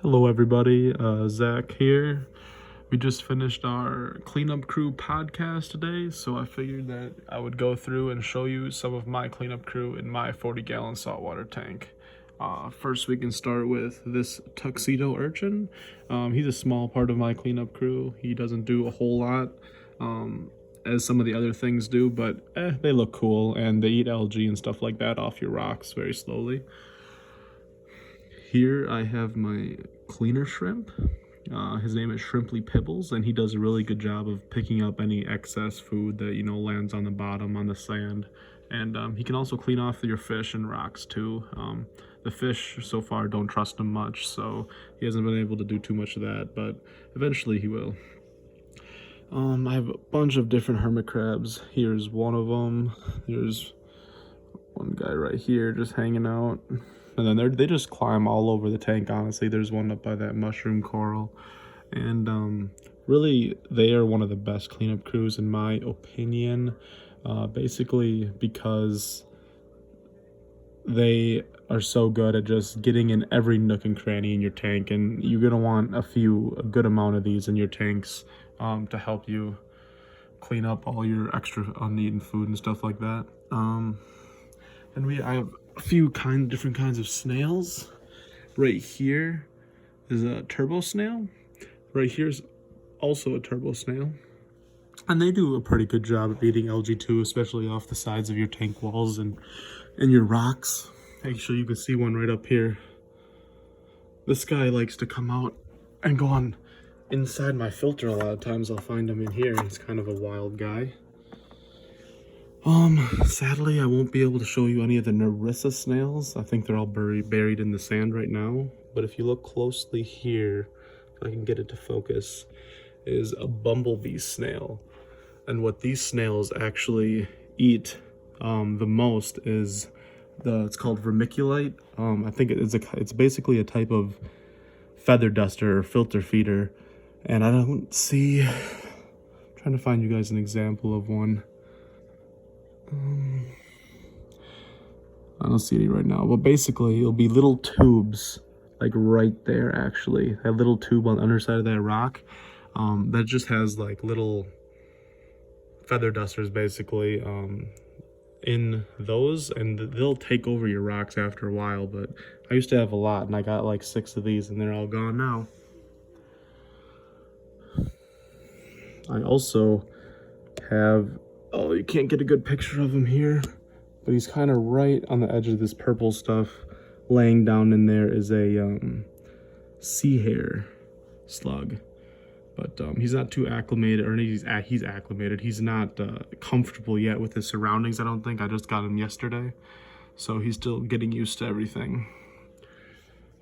Hello everybody, Zach here. We just finished our cleanup crew podcast today, so I figured that I would go through and show you some of my cleanup crew in my 40-gallon saltwater tank. First we can start with this tuxedo urchin. He's a small part of my cleanup crew. He doesn't do a whole lot, as some of the other things do, but they look cool and they eat algae and stuff like that off your rocks very slowly. Here I have my cleaner shrimp. His name is Shrimply Pibbles, and he does a really good job of picking up any excess food that, lands on the bottom on the sand. And he can also clean off your fish and rocks too. The fish so far don't trust him much, so he hasn't been able to do too much of that, but eventually he will. I have a bunch of different hermit crabs. Here's one of them. Here's one guy right here just hanging out. And then they just climb all over the tank, honestly. There's one up by that mushroom coral. And really, they are one of the best cleanup crews in my opinion. Basically because they are so good at just getting in every nook and cranny in your tank. And you're going to want a good amount of these in your tanks to help you clean up all your extra uneaten food and stuff like that. And I have a few different kinds of snails. Right here is a turbo snail. Right here is also a turbo snail. And they do a pretty good job of eating algae too, especially off the sides of your tank walls and your rocks. Actually, you can see one right up here. This guy likes to come out and go on inside my filter a lot of times. I'll find him in here. He's kind of a wild guy. Sadly, I won't be able to show you any of the Narissa snails. I think they're all buried in the sand right now. But if you look closely here, if I can get it to focus, is a bumblebee snail. And what these snails actually eat the most is it's called vermiculite. I think it's basically a type of feather duster or filter feeder. And I don't see, I'm trying to find you guys an example of one. I don't see any right now, but basically it'll be little tubes like right there. Actually, that little tube on the underside of that rock that just has like little feather dusters basically in those, and they'll take over your rocks after a while. But I used to have a lot, and I got like 6 of these, and they're all gone now. I also have, oh, you can't get a good picture of him here, but he's kind of right on the edge of this purple stuff. Laying down in there is a sea hare slug, but he's not too acclimated, or he's acclimated. He's not comfortable yet with his surroundings, I don't think. I just got him yesterday, so he's still getting used to everything.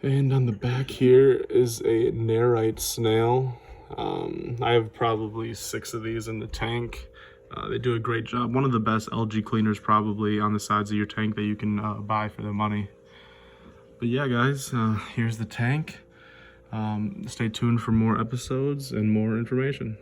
And on the back here is a narite snail. I have probably 6 of these in the tank. They do a great job. One of the best algae cleaners probably on the sides of your tank that you can buy for the money. But yeah, guys, here's the tank. Stay tuned for more episodes and more information.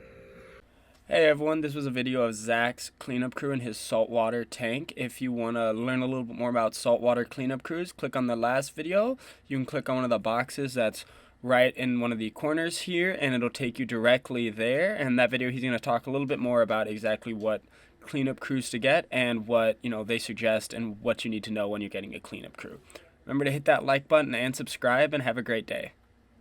Hey everyone, this was a video of Zach's cleanup crew and his saltwater tank. If you want to learn a little bit more about saltwater cleanup crews, click on the last video. You can click on one of the boxes that's right in one of the corners here, and it'll take you directly there. And that video, he's going to talk a little bit more about exactly what cleanup crews to get and what they suggest and what you need to know when you're getting a cleanup crew. Remember to hit that like button and subscribe, and have a great day.